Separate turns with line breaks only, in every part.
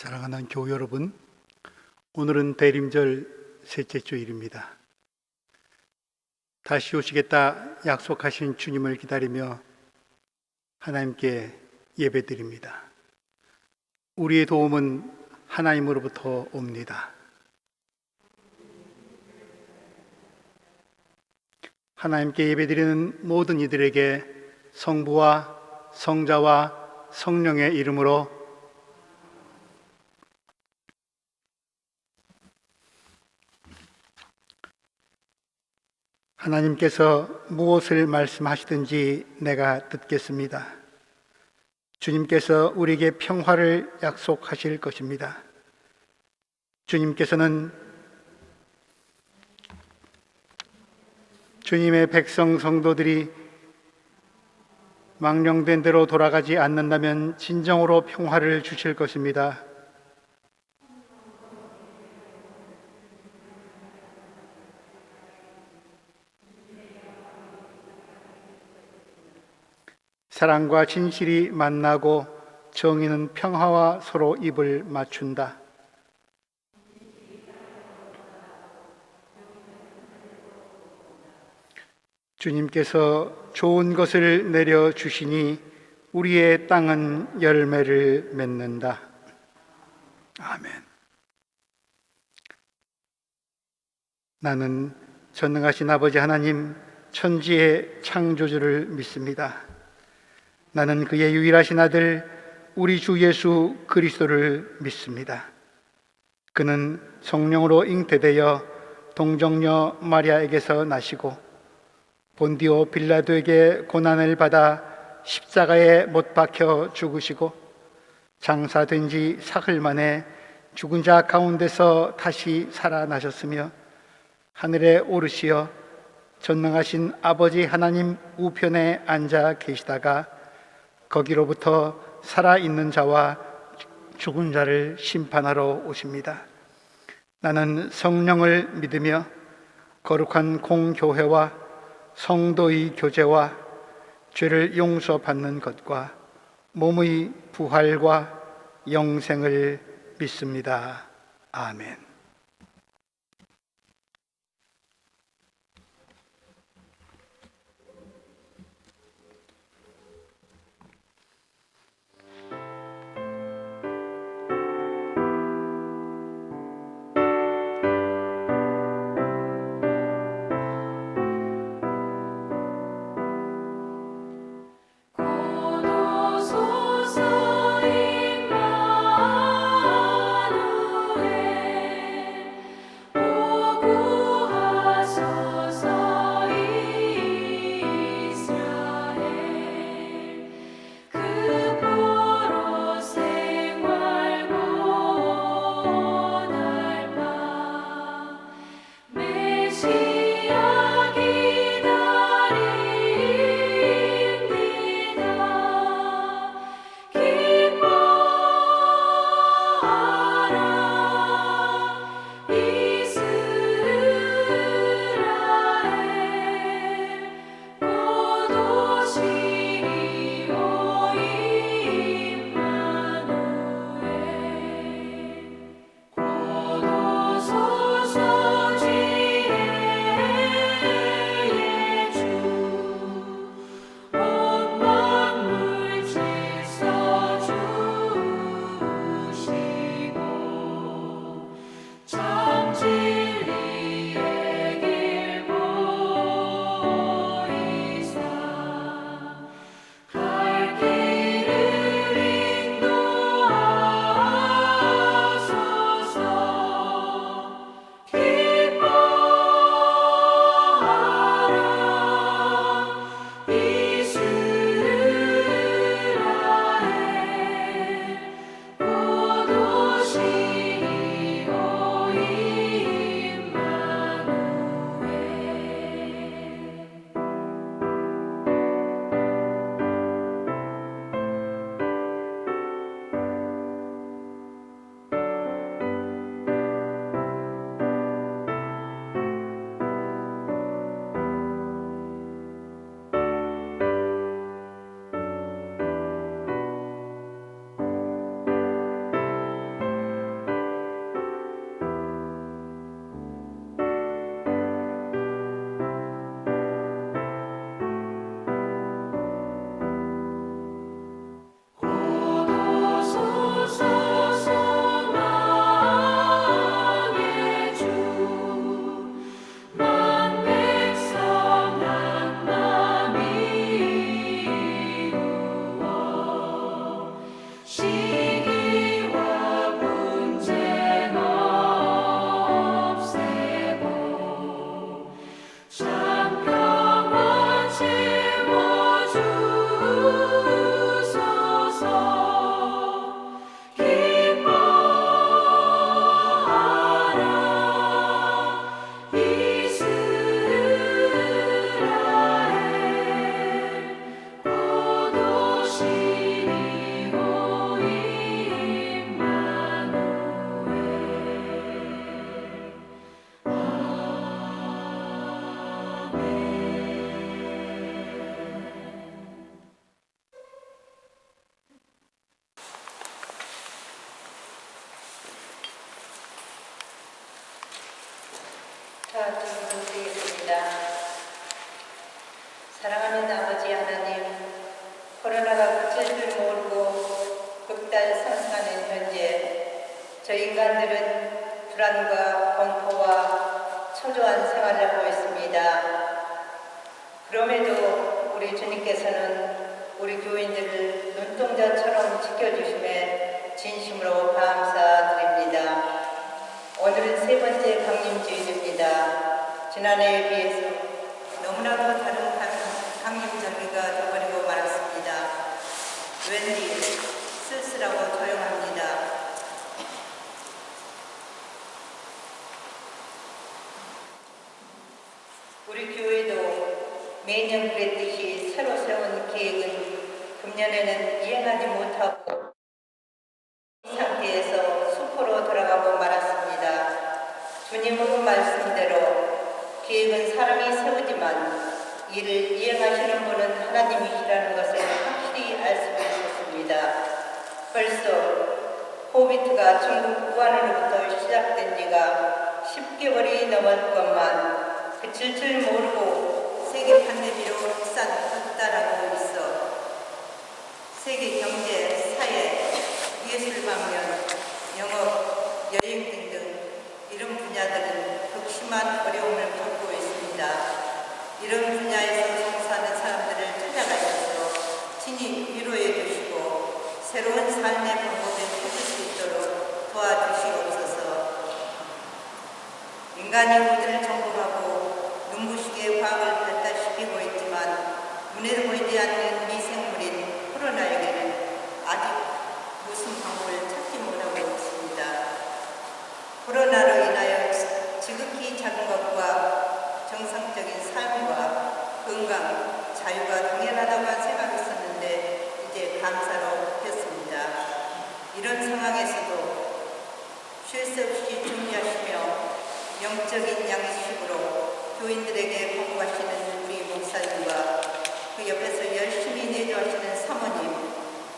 사랑하는 교우 여러분, 오늘은 대림절 셋째 주일입니다. 다시 오시겠다 약속하신 주님을 기다리며 하나님께 예배드립니다. 우리의 도움은 하나님으로부터 옵니다. 하나님께 예배드리는 모든 이들에게 성부와 성자와 성령의 이름으로 하나님께서 무엇을 말씀하시든지 내가 듣겠습니다. 주님께서 우리에게 평화를 약속하실 것입니다. 주님께서는 주님의 백성 성도들이 망령된 대로 돌아가지 않는다면 진정으로 평화를 주실 것입니다. 사랑과 진실이 만나고 정의는 평화와 서로 입을 맞춘다. 주님께서 좋은 것을 내려주시니 우리의 땅은 열매를 맺는다. 아멘. 나는 전능하신 아버지 하나님, 천지의 창조주를 믿습니다. 나는 그의 유일하신 아들 우리 주 예수 그리스도를 믿습니다. 그는 성령으로 잉태되어 동정녀 마리아에게서 나시고 본디오 빌라도에게 고난을 받아 십자가에 못 박혀 죽으시고 장사된 지 사흘 만에 죽은 자 가운데서 다시 살아나셨으며 하늘에 오르시어 전능하신 아버지 하나님 우편에 앉아 계시다가 거기로부터 살아있는 자와 죽은 자를 심판하러 오십니다. 나는 성령을 믿으며 거룩한 공교회와 성도의 교제와 죄를 용서받는 것과 몸의 부활과 영생을 믿습니다. 아멘.
기도드리겠습니다. 사랑하는 아버지 하나님, 코로나가 그칠 줄 모르고 극달상승하는 현재 저희 인간들은 불안과 공포와 초조한 생활을 하고 있습니다. 그럼에도 우리 주님께서는 우리 교인들을 눈동자처럼 지켜주심에 진심으로 감사드립니다. 오늘은 세 번째 강림주일입니다. 지난해에 비해서 너무나도 다른 강림절기가 되어버리고 말았습니다. 왠지 쓸쓸하고 조용합니다. 우리 교회도 매년 그랬듯이 새로 세운 계획은 금년에는 이행하지 못하고 이 상태에서 수포로 돌아가고 말았습니다. 주님의 말씀대로 계획은 사람이 세우지만 이를 이행하시는 분은 하나님이시라는 것을 확실히 알 수 있었습니다. 벌써 호비트가 중국 우한으로부터 시작된 지가 10개월이 넘었건만 그칠 줄 모르고 세계 팬데믹으로 극단하고 있어 세계 경제, 사회, 예술 방면, 영업, 여행 등등 이런 분야들은 극심한 어려움을 겪고 있습니다. 이런 분야에서 종사하는 사람들을 찾아가셔서 친히 위로해 주시고 새로운 삶의 방법을 찾을 수 있도록 도와주시옵소서. 인간이 우주를 정복하고 눈부시게 과학을 발달시키고 있지만 눈에 보이지 않는 미생물인 코로나에게는 아직 무슨 방법을 찾지 못하고 있습니다. 코로나로 인하여 지극히 작은 것과 정상적인 삶과 건강, 자유가 당연하다고 생각했었는데 이제 감사로 느꼈습니다. 이런 상황에서도 쉴 새 없이 준비하시며 영적인 양식으로 교인들에게 보고하시는 우리 목사님과 그 옆에서 열심히 내조하시는 사모님,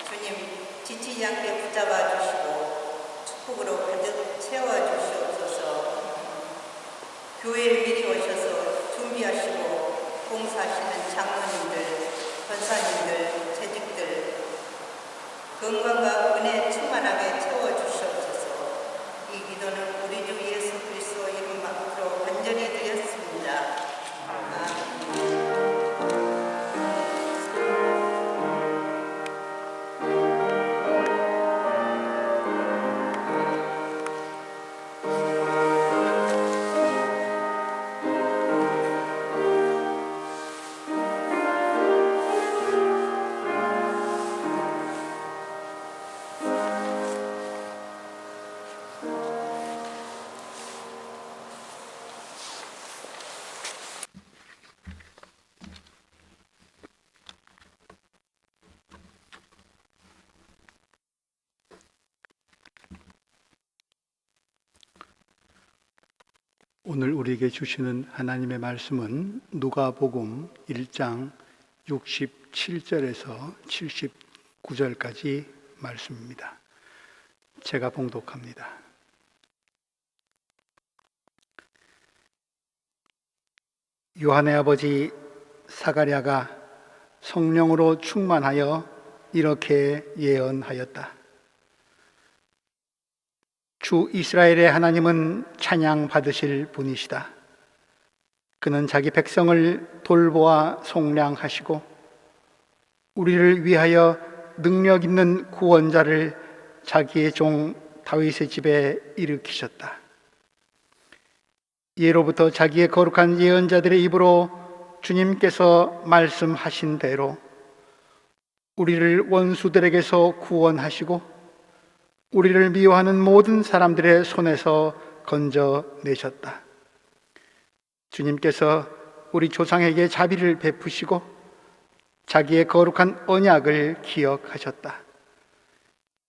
주님 지치지 않게 붙잡아 주시고 축복으로 가득 채워 주시옵소서. 교회에 미리 오셔서 준비하시고 봉사하시는 장로님들, 권사님들, 재직들 건강과 은혜 충만하게 채워 주시옵소서. 이 기도는 우리 주 예수 그리스도 이름으로 간절히 드렸습니다.
오늘 우리에게 주시는 하나님의 말씀은 누가복음 1장 67절에서 79절까지 말씀입니다. 제가 봉독합니다. 요한의 아버지 사가랴가 성령으로 충만하여 이렇게 예언하였다. 주 이스라엘의 하나님은 찬양 받으실 분이시다. 그는 자기 백성을 돌보아 속량하시고 우리를 위하여 능력 있는 구원자를 자기의 종 다윗의 집에 일으키셨다. 예로부터 자기의 거룩한 예언자들의 입으로 주님께서 말씀하신 대로 우리를 원수들에게서 구원하시고 우리를 미워하는 모든 사람들의 손에서 건져내셨다. 주님께서 우리 조상에게 자비를 베푸시고 자기의 거룩한 언약을 기억하셨다.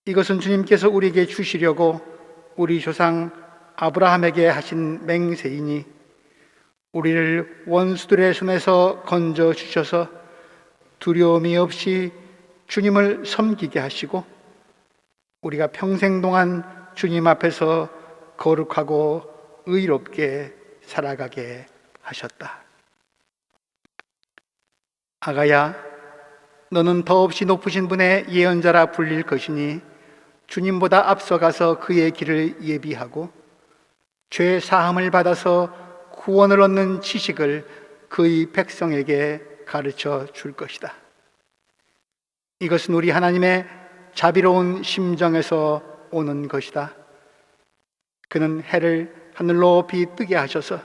이것은 주님께서 우리에게 주시려고 우리 조상 아브라함에게 하신 맹세이니 우리를 원수들의 손에서 건져주셔서 두려움이 없이 주님을 섬기게 하시고 우리가 평생 동안 주님 앞에서 거룩하고 의롭게 살아가게 하셨다. 아가야, 너는 더없이 높으신 분의 예언자라 불릴 것이니 주님보다 앞서가서 그의 길을 예비하고 죄 사함을 받아서 구원을 얻는 지식을 그의 백성에게 가르쳐 줄 것이다. 이것은 우리 하나님의 자비로운 심정에서 오는 것이다. 그는 해를 하늘로 높이 뜨게 하셔서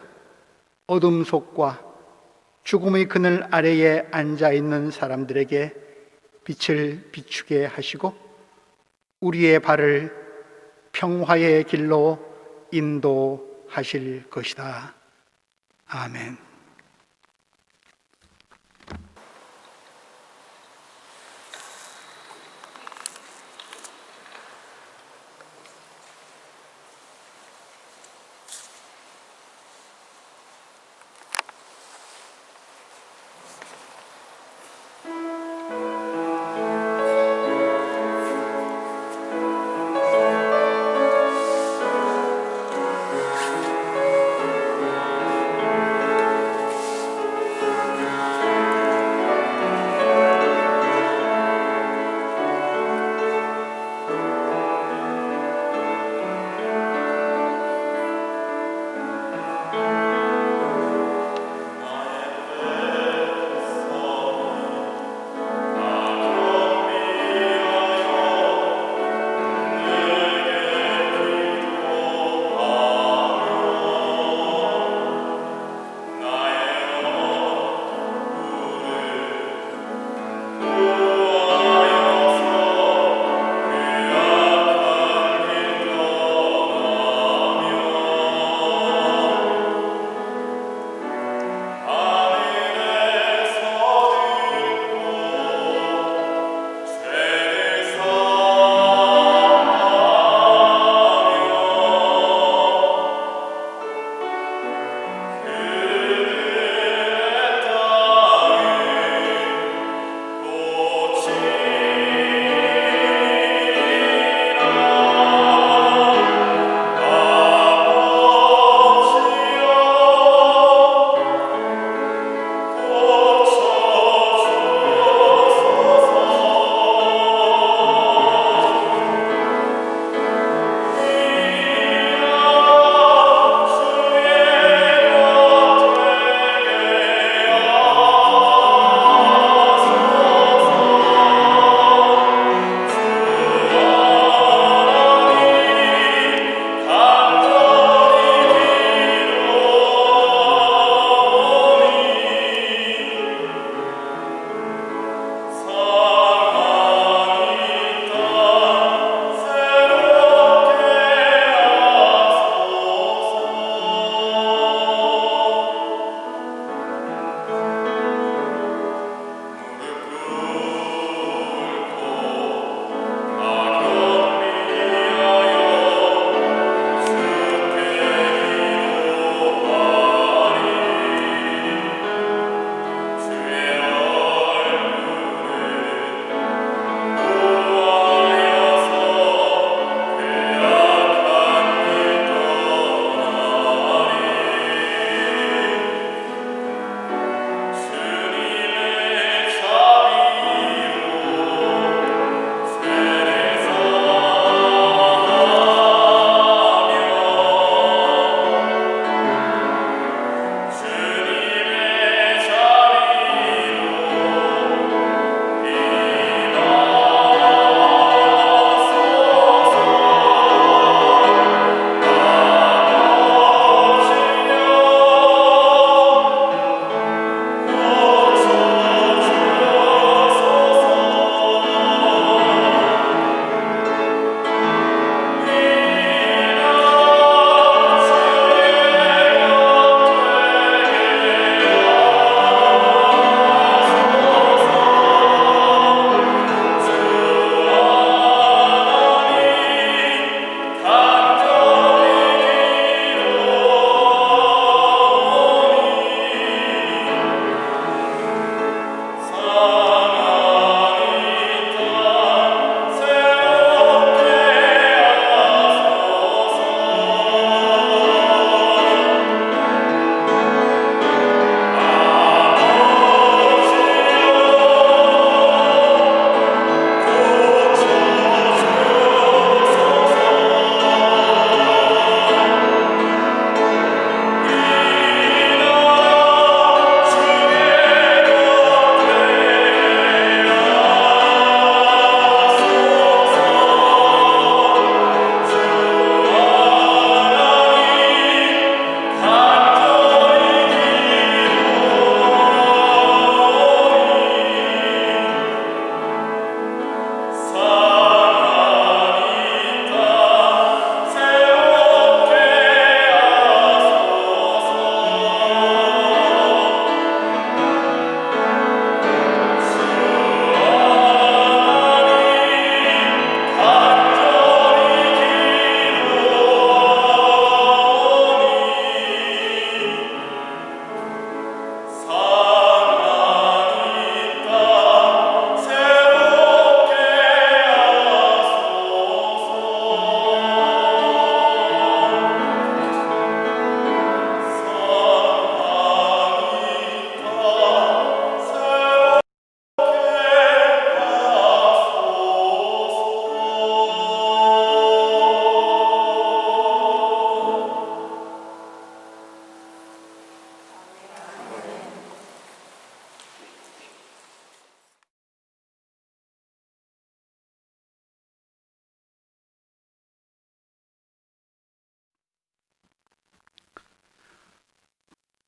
어둠 속과 죽음의 그늘 아래에 앉아 있는 사람들에게 빛을 비추게 하시고 우리의 발을 평화의 길로 인도하실 것이다. 아멘.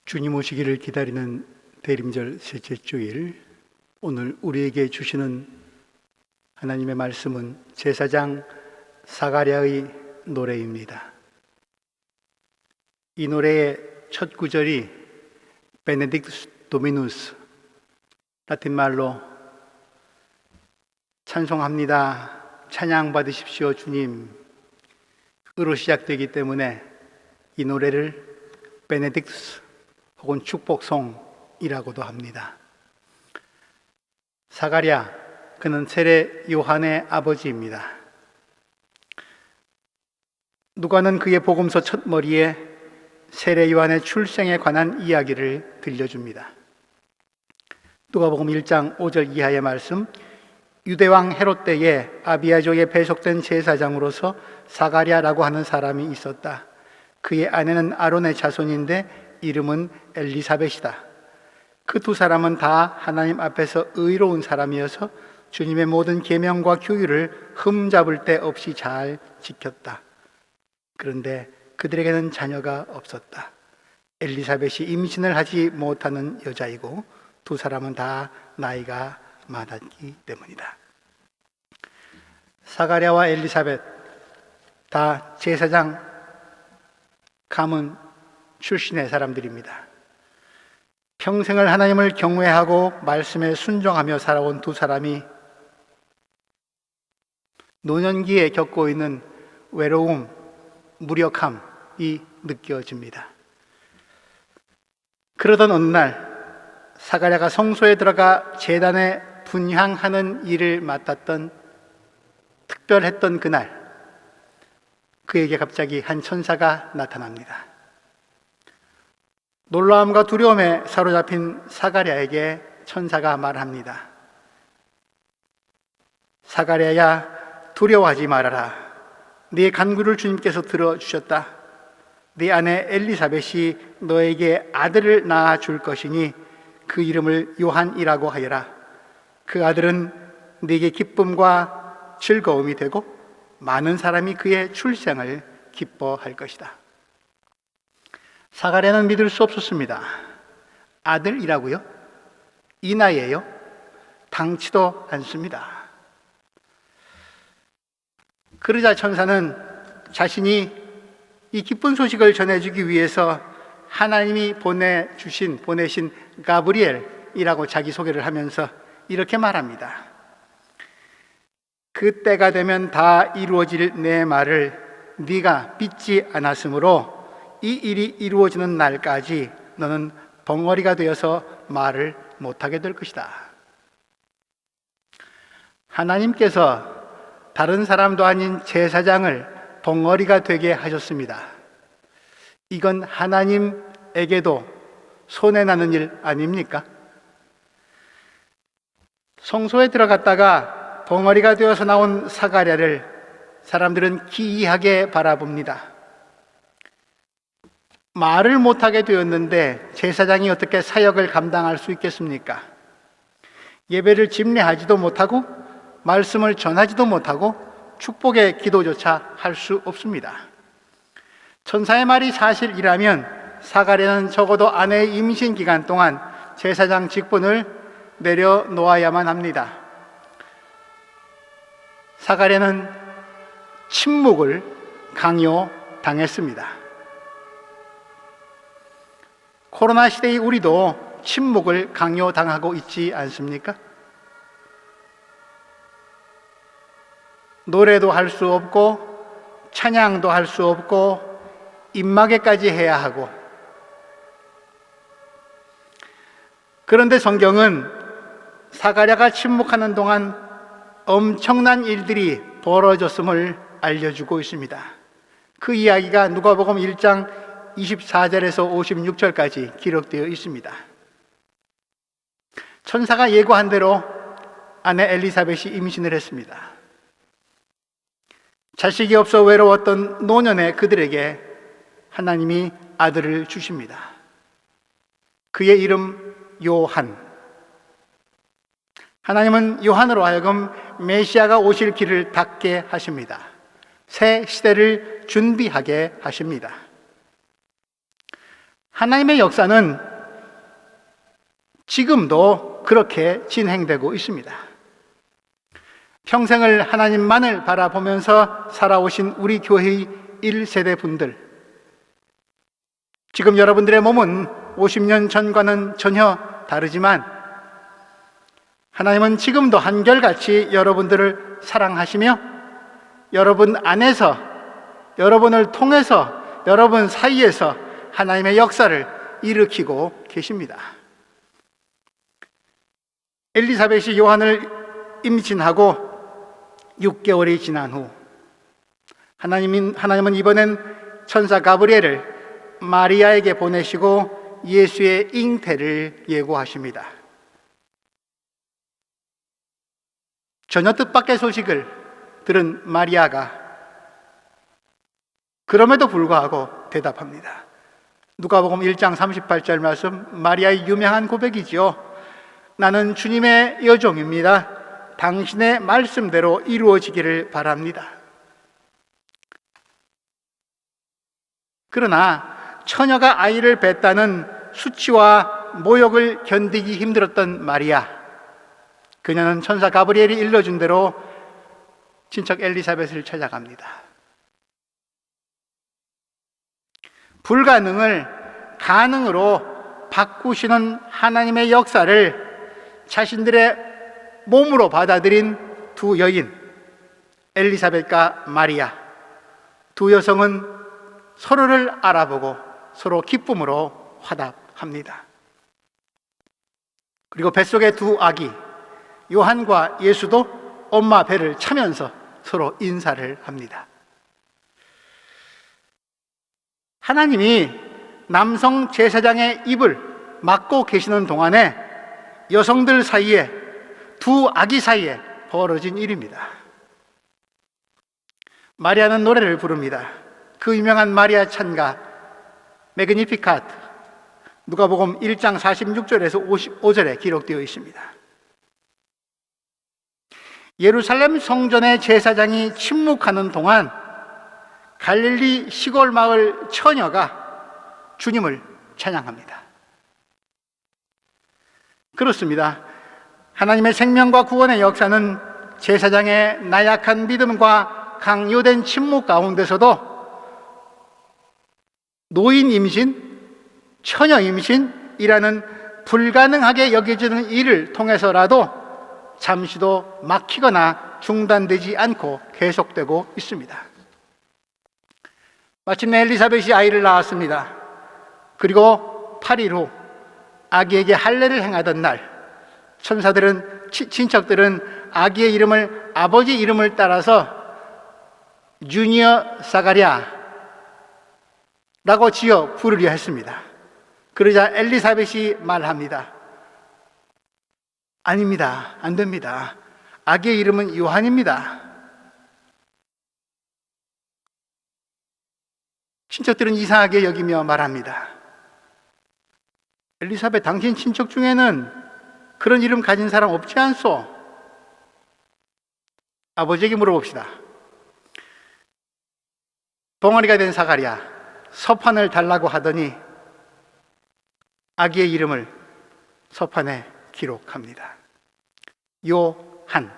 주님 오시기를 기다리는 대림절 셋째 주일, 오늘 우리에게 주시는 하나님의 말씀은 제사장 사가랴의 노래입니다. 이 노래의 첫 구절이 베네딕투스 도미누스, 라틴 말로 찬송합니다, 찬양 받으십시오 주님 으로 시작되기 때문에 이 노래를 베네딕투스 혹은 축복송이라고도 합니다. 사가랴, 그는 세례 요한의 아버지입니다. 누가는 그의 복음서 첫머리에 세례 요한의 출생에 관한 이야기를 들려줍니다. 누가복음 1장 5절 이하의 말씀, 유대왕 헤롯 때에 아비아족에 배속된 제사장으로서 사가랴라고 하는 사람이 있었다. 그의 아내는 아론의 자손인데 이름은 엘리사벳이다. 그 두 사람은 다 하나님 앞에서 의로운 사람이어서 주님의 모든 계명과 규율을 흠잡을 데 없이 잘 지켰다. 그런데 그들에게는 자녀가 없었다. 엘리사벳이 임신을 하지 못하는 여자이고 두 사람은 다 나이가 많았기 때문이다. 사가랴와 엘리사벳, 다 제사장 가문 출신의 사람들입니다. 평생을 하나님을 경외하고 말씀에 순종하며 살아온 두 사람이 노년기에 겪고 있는 외로움, 무력함이 느껴집니다. 그러던 어느 날 사가랴가 성소에 들어가 제단에 분향하는 일을 맡았던 특별했던 그날, 그에게 갑자기 한 천사가 나타납니다. 놀라움과 두려움에 사로잡힌 사가랴에게 천사가 말합니다. 사가랴야, 두려워하지 말아라. 네 간구를 주님께서 들어주셨다. 네 아내 엘리사벳이 너에게 아들을 낳아줄 것이니 그 이름을 요한이라고 하여라. 그 아들은 네게 기쁨과 즐거움이 되고 많은 사람이 그의 출생을 기뻐할 것이다. 사가랴는 믿을 수 없었습니다. 아들이라고요? 이 나이에요? 당치도 않습니다. 그러자 천사는 자신이 이 기쁜 소식을 전해주기 위해서 하나님이 보내신 가브리엘이라고 자기소개를 하면서 이렇게 말합니다. 그 때가 되면 다 이루어질 내 말을 네가 믿지 않았으므로 이 일이 이루어지는 날까지 너는 벙어리가 되어서 말을 못하게 될 것이다. 하나님께서 다른 사람도 아닌 제사장을 벙어리가 되게 하셨습니다. 이건 하나님에게도 손해나는 일 아닙니까? 성소에 들어갔다가 벙어리가 되어서 나온 사가랴를 사람들은 기이하게 바라봅니다. 말을 못하게 되었는데 제사장이 어떻게 사역을 감당할 수 있겠습니까? 예배를 집례하지도 못하고 말씀을 전하지도 못하고 축복의 기도조차 할 수 없습니다. 천사의 말이 사실이라면 사가랴는 적어도 아내의 임신 기간 동안 제사장 직분을 내려놓아야만 합니다. 사가랴는 침묵을 강요당했습니다. 코로나 시대의 우리도 침묵을 강요당하고 있지 않습니까? 노래도 할 수 없고 찬양도 할 수 없고 입마개까지 해야 하고, 그런데 성경은 사가랴가 침묵하는 동안 엄청난 일들이 벌어졌음을 알려주고 있습니다. 그 이야기가 누가복음 1장 24절에서 56절까지 기록되어 있습니다. 천사가 예고한 대로 아내 엘리사벳이 임신을 했습니다. 자식이 없어 외로웠던 노년의 그들에게 하나님이 아들을 주십니다. 그의 이름 요한. 하나님은 요한으로 하여금 메시아가 오실 길을 닫게 하십니다. 새 시대를 준비하게 하십니다. 하나님의 역사는 지금도 그렇게 진행되고 있습니다. 평생을 하나님만을 바라보면서 살아오신 우리 교회의 1세대 분들, 지금 여러분들의 몸은 50년 전과는 전혀 다르지만 하나님은 지금도 한결같이 여러분들을 사랑하시며 여러분 안에서, 여러분을 통해서, 여러분 사이에서 하나님의 역사를 일으키고 계십니다. 엘리사벳이 요한을 임신하고 6개월이 지난 후 하나님은 이번엔 천사 가브리엘을 마리아에게 보내시고 예수의 잉태를 예고하십니다. 전혀 뜻밖의 소식을 들은 마리아가 그럼에도 불구하고 대답합니다. 누가복음 1장 38절 말씀, 마리아의 유명한 고백이지요. 나는 주님의 여종입니다. 당신의 말씀대로 이루어지기를 바랍니다. 그러나 처녀가 아이를 뱉다는 수치와 모욕을 견디기 힘들었던 마리아, 그녀는 천사 가브리엘이 일러준 대로 친척 엘리사벳을 찾아갑니다. 불가능을 가능으로 바꾸시는 하나님의 역사를 자신들의 몸으로 받아들인 두 여인, 엘리사벳과 마리아, 두 여성은 서로를 알아보고 서로 기쁨으로 화답합니다. 그리고 뱃속의 두 아기, 요한과 예수도 엄마 배를 차면서 서로 인사를 합니다. 하나님이 남성 제사장의 입을 막고 계시는 동안에 여성들 사이에, 두 아기 사이에 벌어진 일입니다. 마리아는 노래를 부릅니다. 그 유명한 마리아 찬가 매그니피카트, 누가복음 1장 46절에서 55절에 기록되어 있습니다. 예루살렘 성전의 제사장이 침묵하는 동안 갈릴리 시골 마을 처녀가 주님을 찬양합니다. 그렇습니다. 하나님의 생명과 구원의 역사는 제사장의 나약한 믿음과 강요된 침묵 가운데서도 노인 임신, 처녀 임신이라는 불가능하게 여겨지는 일을 통해서라도 잠시도 막히거나 중단되지 않고 계속되고 있습니다. 마침내 엘리사벳이 아이를 낳았습니다. 그리고 8일 후 아기에게 할례를 행하던 날, 천사들은, 친척들은 아기의 이름을 아버지 이름을 따라서 주니어 사가랴 라고 지어 부르려 했습니다. 그러자 엘리사벳이 말합니다. 아닙니다. 안 됩니다. 아기의 이름은 요한입니다. 친척들은 이상하게 여기며 말합니다. 엘리사벳, 당신 친척 중에는 그런 이름 가진 사람 없지 않소? 아버지에게 물어봅시다. 벙어리가 된 사가랴, 서판을 달라고 하더니 아기의 이름을 서판에 기록합니다. 요한.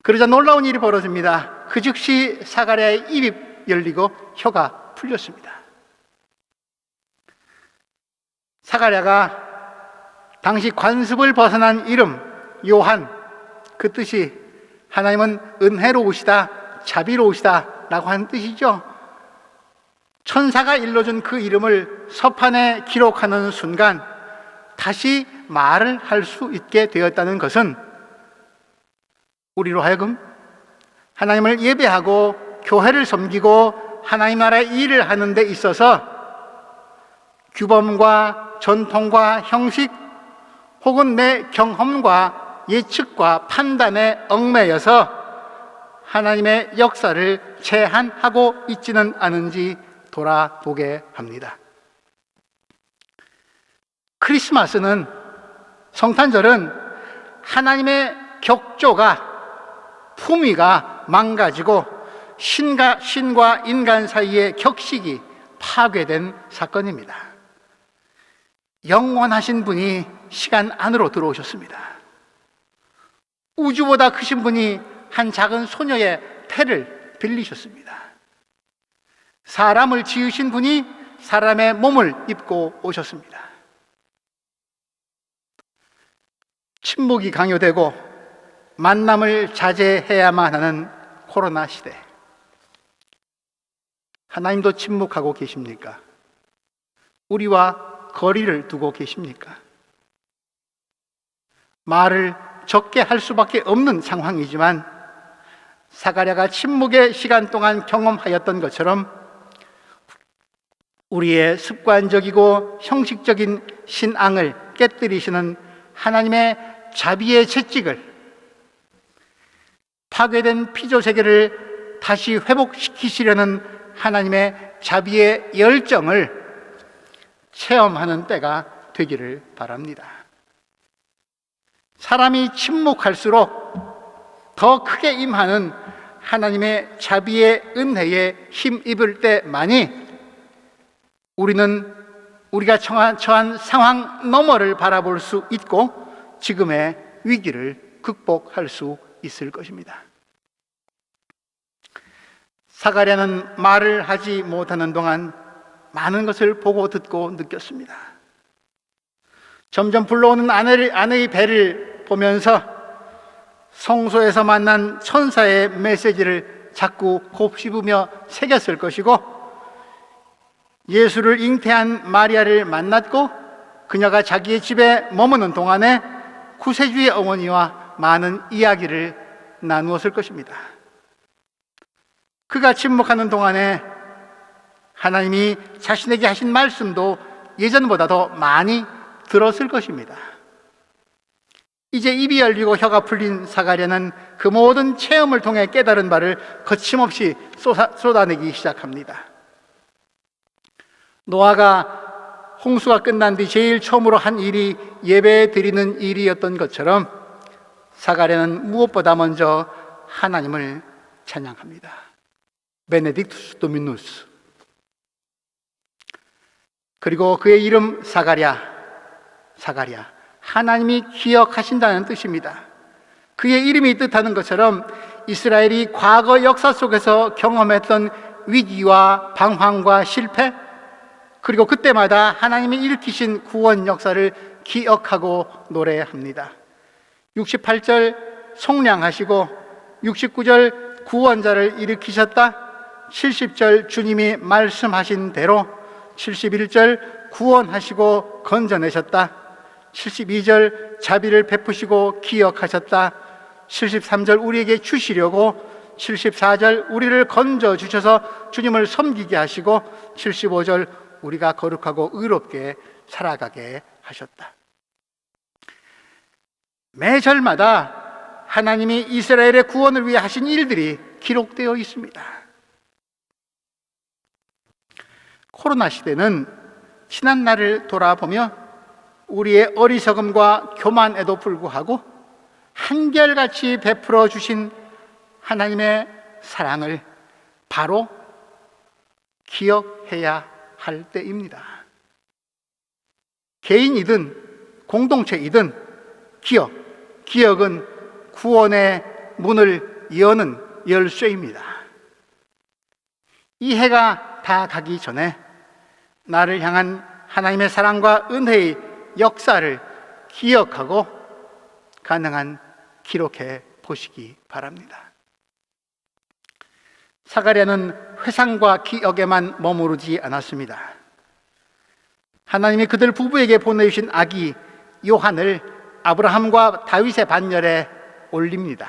그러자 놀라운 일이 벌어집니다. 그 즉시 사가랴의 입이 열리고 혀가 풀렸습니다. 사가랴가 당시 관습을 벗어난 이름 요한, 그 뜻이 하나님은 은혜로우시다, 자비로우시다 라고 하는 뜻이죠. 천사가 일러준 그 이름을 서판에 기록하는 순간 다시 말을 할 수 있게 되었다는 것은 우리로 하여금 하나님을 예배하고 교회를 섬기고 하나님 나라의 일을 하는 데 있어서 규범과 전통과 형식 혹은 내 경험과 예측과 판단에 얽매여서 하나님의 역사를 제한하고 있지는 않은지 돌아보게 합니다. 크리스마스는, 성탄절은 하나님의 격조가, 품위가 망가지고 신과 인간 사이의 격식이 파괴된 사건입니다. 영원하신 분이 시간 안으로 들어오셨습니다. 우주보다 크신 분이 한 작은 소녀의 태를 빌리셨습니다. 사람을 지으신 분이 사람의 몸을 입고 오셨습니다. 침묵이 강요되고 만남을 자제해야만 하는 코로나 시대, 하나님도 침묵하고 계십니까? 우리와 거리를 두고 계십니까? 말을 적게 할 수밖에 없는 상황이지만 사가랴가 침묵의 시간 동안 경험하였던 것처럼 우리의 습관적이고 형식적인 신앙을 깨뜨리시는 하나님의 자비의 채찍을, 파괴된 피조 세계를 다시 회복시키시려는 하나님의 자비의 열정을 체험하는 때가 되기를 바랍니다. 사람이 침묵할수록 더 크게 임하는 하나님의 자비의 은혜에 힘입을 때만이 우리는 우리가 처한 상황 너머를 바라볼 수 있고 지금의 위기를 극복할 수 있을 것입니다. 사가랴는 말을 하지 못하는 동안 많은 것을 보고 듣고 느꼈습니다. 점점 불러오는 아내의 배를 보면서 성소에서 만난 천사의 메시지를 자꾸 곱씹으며 새겼을 것이고, 예수를 잉태한 마리아를 만났고 그녀가 자기의 집에 머무는 동안에 구세주의 어머니와 많은 이야기를 나누었을 것입니다. 그가 침묵하는 동안에 하나님이 자신에게 하신 말씀도 예전보다 더 많이 들었을 것입니다. 이제 입이 열리고 혀가 풀린 사가랴는 그 모든 체험을 통해 깨달은 바를 거침없이 쏟아내기 시작합니다. 노아가 홍수가 끝난 뒤 제일 처음으로 한 일이 예배 드리는 일이었던 것처럼 사가랴는 무엇보다 먼저 하나님을 찬양합니다. 베네딕투스 도미누스. 그리고 그의 이름 사가랴, 하나님이 기억하신다는 뜻입니다. 그의 이름이 뜻하는 것처럼 이스라엘이 과거 역사 속에서 경험했던 위기와 방황과 실패, 그리고 그때마다 하나님이 일으키신 구원 역사를 기억하고 노래합니다. 68절 속량하시고 69절 구원자를 일으키셨다, 70절 주님이 말씀하신 대로, 71절 구원하시고 건져내셨다, 72절 자비를 베푸시고 기억하셨다, 73절 우리에게 주시려고, 74절 우리를 건져주셔서 주님을 섬기게 하시고, 75절 우리가 거룩하고 의롭게 살아가게 하셨다. 매 절마다 하나님이 이스라엘의 구원을 위해 하신 일들이 기록되어 있습니다. 코로나 시대는 지난 날을 돌아보며 우리의 어리석음과 교만에도 불구하고 한결같이 베풀어 주신 하나님의 사랑을 바로 기억해야 할 때입니다. 개인이든 공동체이든 기억은 구원의 문을 여는 열쇠입니다. 이 해가 다 가기 전에 나를 향한 하나님의 사랑과 은혜의 역사를 기억하고 가능한 기록해 보시기 바랍니다. 사가랴는 회상과 기억에만 머무르지 않았습니다. 하나님이 그들 부부에게 보내주신 아기 요한을 아브라함과 다윗의 반열에 올립니다.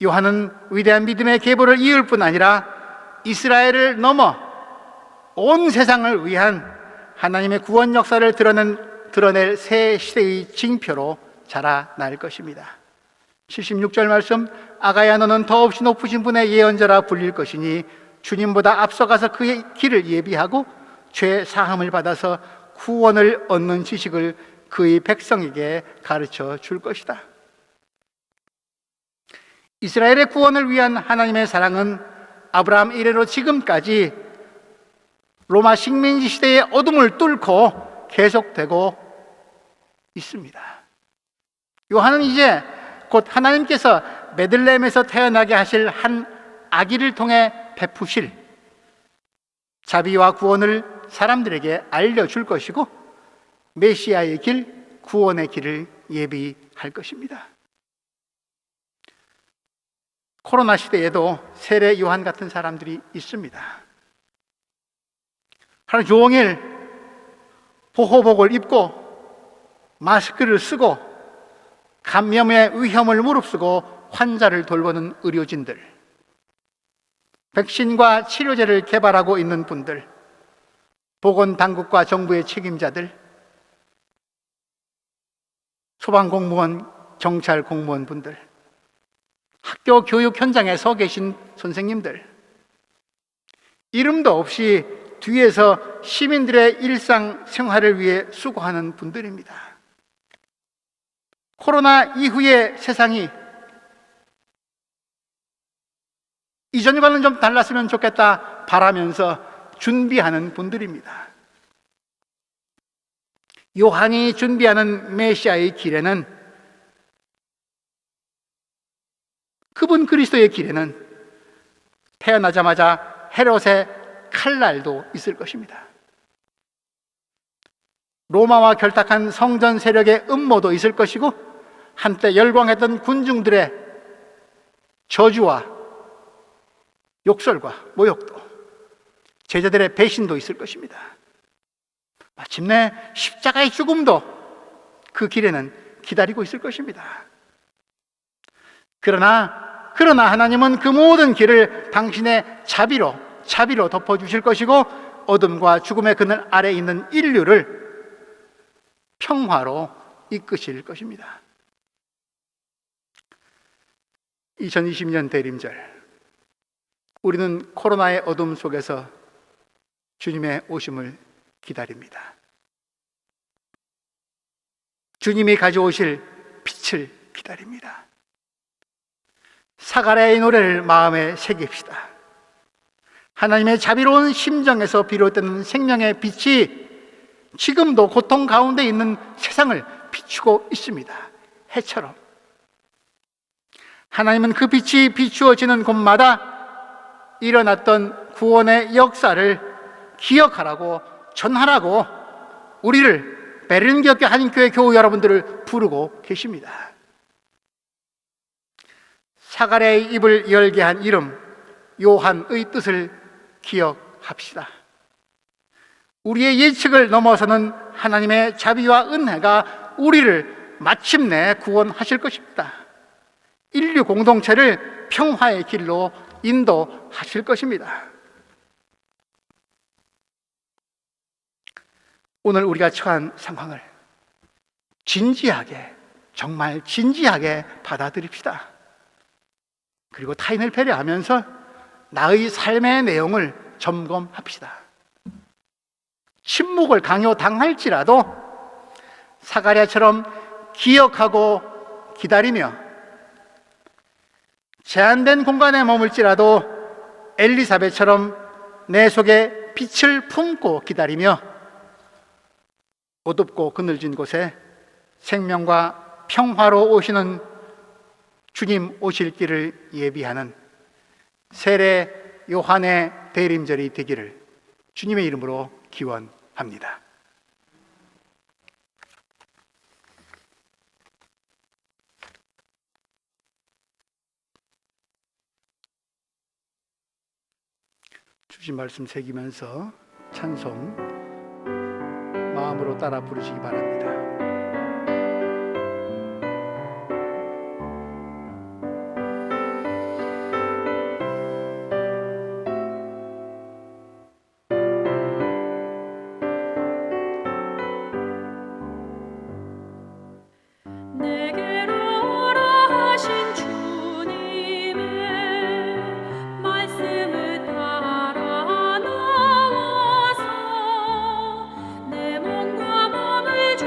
요한은 위대한 믿음의 계보를 이을 뿐 아니라 이스라엘을 넘어 온 세상을 위한 하나님의 구원 역사를 드러낼 새 시대의 징표로 자라날 것입니다. 76절 말씀, 아가야 너는 더없이 높으신 분의 예언자라 불릴 것이니 주님보다 앞서가서 그의 길을 예비하고 죄 사함을 받아서 구원을 얻는 지식을 그의 백성에게 가르쳐 줄 것이다. 이스라엘의 구원을 위한 하나님의 사랑은 아브라함 이래로 지금까지 로마 식민지 시대의 어둠을 뚫고 계속되고 있습니다. 요한은 이제 곧 하나님께서 베들레헴에서 태어나게 하실 한 아기를 통해 베푸실 자비와 구원을 사람들에게 알려줄 것이고 메시아의 길, 구원의 길을 예비할 것입니다. 코로나 시대에도 세례 요한 같은 사람들이 있습니다. 하루 종일 보호복을 입고 마스크를 쓰고 감염의 위험을 무릅쓰고 환자를 돌보는 의료진들, 백신과 치료제를 개발하고 있는 분들, 보건당국과 정부의 책임자들, 소방공무원, 경찰 공무원분들, 학교 교육 현장에 서 계신 선생님들, 이름도 없이 뒤에서 시민들의 일상생활을 위해 수고하는 분들입니다. 코로나 이후의 세상이 이전과는 좀 달랐으면 좋겠다 바라면서 준비하는 분들입니다. 요한이 준비하는 메시아의 길에는, 그분 그리스도의 길에는 태어나자마자 헤롯의 칼날도 있을 것입니다. 로마와 결탁한 성전 세력의 음모도 있을 것이고, 한때 열광했던 군중들의 저주와 욕설과 모욕도, 제자들의 배신도 있을 것입니다. 마침내 십자가의 죽음도 그 길에는 기다리고 있을 것입니다. 그러나 하나님은 그 모든 길을 당신의 자비로 덮어주실 것이고, 어둠과 죽음의 그늘 아래 있는 인류를 평화로 이끄실 것입니다. 2020년 대림절, 우리는 코로나의 어둠 속에서 주님의 오심을 기다립니다. 주님이 가져오실 빛을 기다립니다. 사가랴의 노래를 마음에 새깁시다. 하나님의 자비로운 심정에서 비롯되는 생명의 빛이 지금도 고통 가운데 있는 세상을 비추고 있습니다. 해처럼. 하나님은 그 빛이 비추어지는 곳마다 일어났던 구원의 역사를 기억하라고, 전하라고 우리를, 베른교회 한인교회 교우 여러분들을 부르고 계십니다. 사가랴의 입을 열게 한 이름 요한의 뜻을 기억합시다. 우리의 예측을 넘어서는 하나님의 자비와 은혜가 우리를 마침내 구원하실 것입니다. 인류 공동체를 평화의 길로 인도하실 것입니다. 오늘 우리가 처한 상황을 진지하게, 정말 진지하게 받아들입시다. 그리고 타인을 배려하면서 나의 삶의 내용을 점검합시다. 침묵을 강요당할지라도 사가랴처럼 기억하고 기다리며, 제한된 공간에 머물지라도 엘리사벳처럼 내 속에 빛을 품고 기다리며, 어둡고 그늘진 곳에 생명과 평화로 오시는 주님 오실 길을 예비하는 세례 요한의 대림절이 되기를 주님의 이름으로 기원합니다. 주신 말씀 새기면서 찬송 마음으로 따라 부르시기 바랍니다.
내 몸과 마음을 주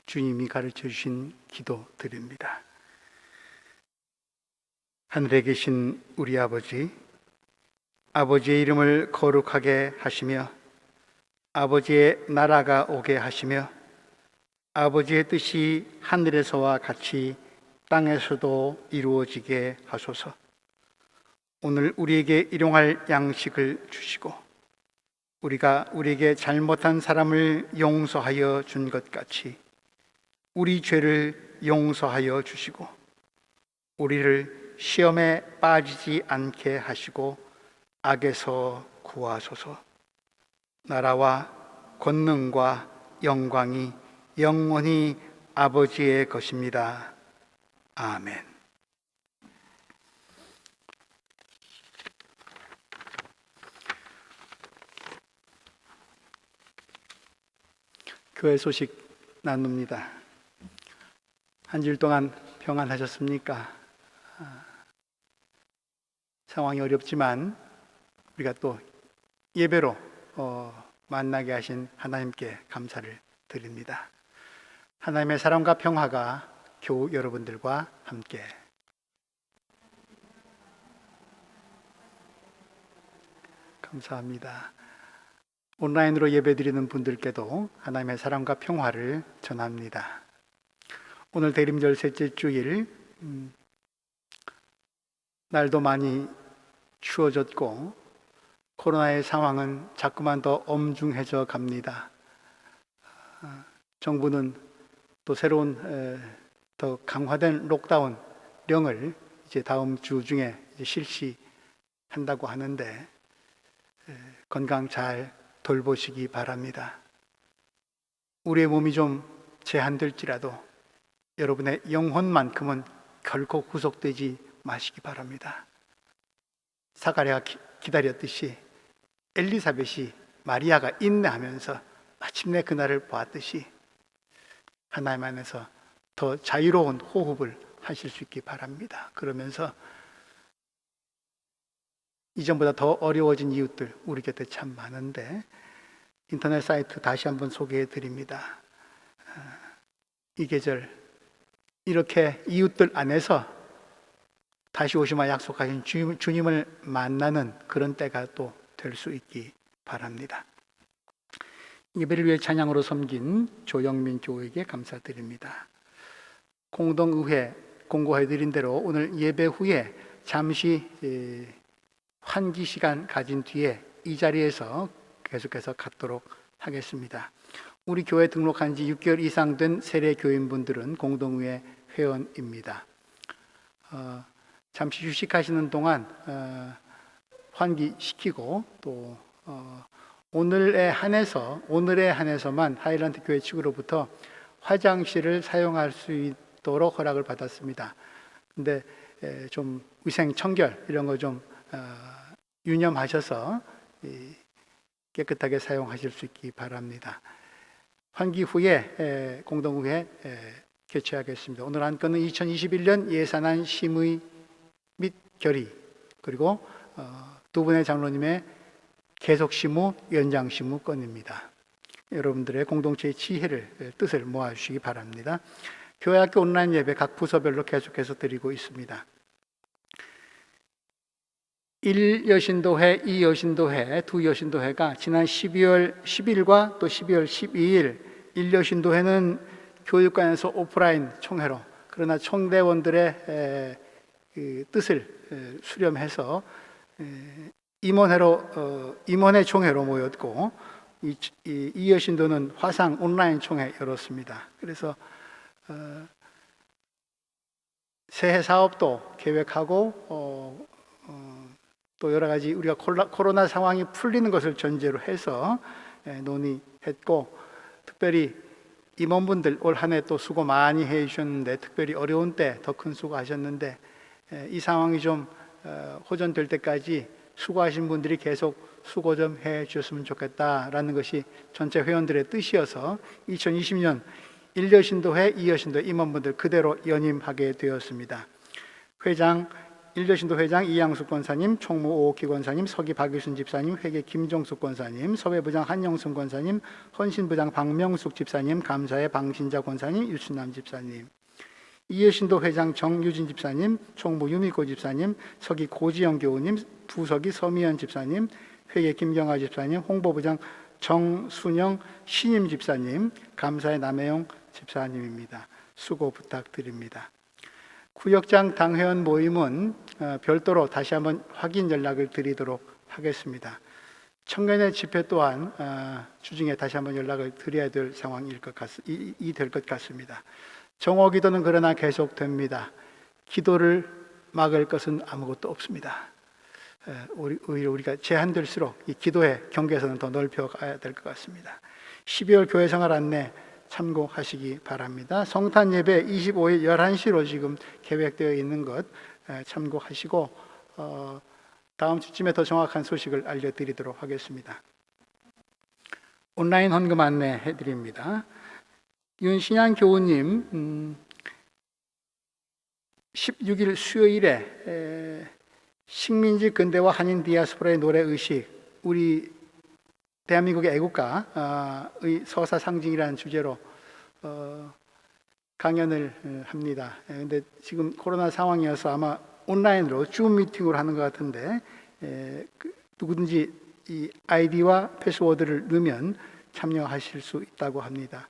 주님이 가르쳐 주신 기도 드립니다. 하늘에 계신 우리 아버지, 아버지의 이름을 거룩하게 하시며 아버지의 나라가 오게 하시며 아버지의 뜻이 하늘에서와 같이 땅에서도 이루어지게 하소서. 오늘 우리에게 일용할 양식을 주시고 우리가 우리에게 잘못한 사람을 용서하여 준 것 같이 우리 죄를 용서하여 주시고 우리를 시험에 빠지지 않게 하시고 악에서 구하소서. 나라와 권능과 영광이 영원히 아버지의 것입니다. 아멘. 교회 소식 나눕니다. 한 주일 동안 평안하셨습니까? 상황이 어렵지만 우리가 또 예배로 만나게 하신 하나님께 감사를 드립니다. 하나님의 사랑과 평화가 교우 여러분들과 함께 감사합니다. 온라인으로 예배드리는 분들께도 하나님의 사랑과 평화를 전합니다. 오늘 대림절 셋째 주일, 날도 많이 추워졌고 코로나의 상황은 자꾸만 더 엄중해져 갑니다. 정부는 또 새로운 더 강화된 록다운령을 이제 다음 주 중에 이제 실시한다고 하는데 건강 잘 돌보시기 바랍니다. 우리의 몸이 좀 제한될지라도 여러분의 영혼만큼은 결코 구속되지 마시기 바랍니다. 사가랴가 기다렸듯이 엘리사벳이 마리아가 인내하면서 마침내 그날을 보았듯이 하나님 안에서 더 자유로운 호흡을 하실 수 있기 바랍니다. 그러면서 이전보다 더 어려워진 이웃들 우리 곁에 참 많은데 인터넷 사이트 다시 한번 소개해 드립니다. 이 계절 이렇게 이웃들 안에서 다시 오시마 약속하신 주님을 만나는 그런 때가 또 될 수 있기 바랍니다. 예배를 위해 찬양으로 섬긴 조영민 교우에게 감사드립니다. 공동의회 공고해드린 대로 오늘 예배 후에 잠시 환기 시간 가진 뒤에 이 자리에서 계속해서 갖도록 하겠습니다. 우리 교회 등록한 지 6개월 이상 된 세례 교인분들은 공동의회 회원입니다. 잠시 휴식하시는 동안 환기시키고 또 오늘에 한해서만 하일랜드 교회 측으로부터 화장실을 사용할 수 있도록 허락을 받았습니다. 근데 좀 위생 청결 이런 거 좀 유념하셔서 깨끗하게 사용하실 수 있기 바랍니다. 환기 후에 공동의회 개최하겠습니다. 오늘 안건은 2021년 예산안 심의 및 결의 그리고 두 분의 장로님의 계속 심의, 연장 심의 건입니다. 여러분들의 공동체의 지혜를 뜻을 모아주시기 바랍니다. 교회학교 온라인 예배 각 부서별로 계속해서 드리고 있습니다. 1여신도회, 2여신도회, 두 여신도회가 지난 12월 10일과 또 12월 12일 1여신도회는 교육관에서 오프라인 총회로 그러나 총대원들의 뜻을 수렴해서 임원회 총회로 모였고 이 여신도는 화상 온라인 총회 열었습니다. 그래서 새해 사업도 계획하고 또 여러 가지 우리가 코로나 상황이 풀리는 것을 전제로 해서 논의했고 특별히 임원분들 올 한 해 또 수고 많이 해주셨는데 특별히 어려운 때 더 큰 수고하셨는데 이 상황이 좀 호전될 때까지 수고하신 분들이 계속 수고 좀 해주셨으면 좋겠다라는 것이 전체 회원들의 뜻이어서 2020년 1여신도회, 2여신도회 임원분들 그대로 연임하게 되었습니다. 회장 일제신도 회장 이양숙 권사님, 총무 오옥희 권사님, 서기 박유순 집사님, 회계 김종숙 권사님, 서회부장 한영순 권사님, 헌신부장 박명숙 집사님, 감사의 방신자 권사님, 유춘남 집사님, 이해신도 회장 정유진 집사님, 총무 유미고 집사님, 서기 고지영 교우님, 부서기 서미연 집사님, 회계 김경아 집사님, 홍보부장 정순영 신임 집사님, 감사의 남혜영 집사님입니다. 수고 부탁드립니다. 구역장 당회원 모임은 별도로 다시 한번 확인 연락을 드리도록 하겠습니다. 청년의 집회 또한 주중에 다시 한번 연락을 드려야 될 상황일 것 같습니다. 정오기도는 그러나 계속됩니다. 기도를 막을 것은 아무것도 없습니다. 오히려 우리가 제한될수록 이 기도의 경계선은 더 넓혀가야 될 것 같습니다. 12월 교회생활 안내 참고하시기 바랍니다. 성탄 예배 25일 11시로 지금 계획되어 있는 것 참고하시고 다음 주쯤에 더 정확한 소식을 알려드리도록 하겠습니다. 온라인 헌금 안내해 드립니다. 윤신양 교우님 16일 수요일에 식민지 근대화 한인 디아스포라의 노래의식, 우리 대한민국의 애국가의 서사 상징이라는 주제로 강연을 합니다. 그런데 지금 코로나 상황이어서 아마 온라인으로 줌 미팅으로 하는 것 같은데 누구든지 이 아이디와 패스워드를 넣으면 참여하실 수 있다고 합니다.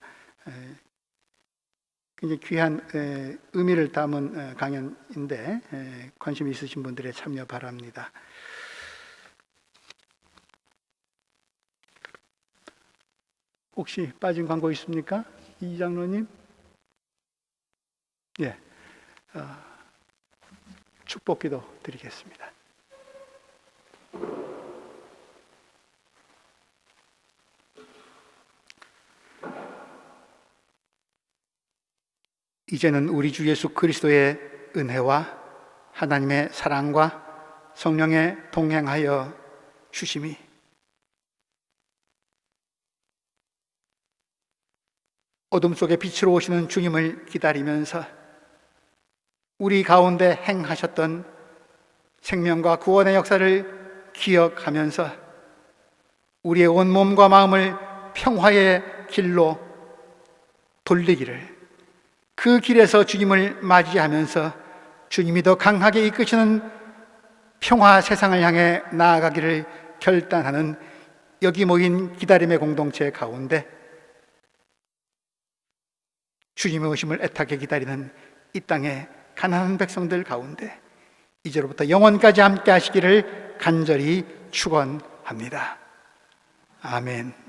굉장히 귀한 의미를 담은 강연인데 관심 있으신 분들의 참여 바랍니다. 혹시 빠진 광고 있습니까? 이 장로님? 예, 축복기도 드리겠습니다. 이제는 우리 주 예수 그리스도의 은혜와 하나님의 사랑과 성령의 동행하여 주심이 어둠 속에 빛으로 오시는 주님을 기다리면서 우리 가운데 행하셨던 생명과 구원의 역사를 기억하면서 우리의 온 몸과 마음을 평화의 길로 돌리기를, 그 길에서 주님을 맞이하면서 주님이 더 강하게 이끄시는 평화 세상을 향해 나아가기를 결단하는 여기 모인 기다림의 공동체 가운데 주님의 오심을 애타게 기다리는 이 땅의 가난한 백성들 가운데 이제로부터 영원까지 함께 하시기를 간절히 축원합니다. 아멘.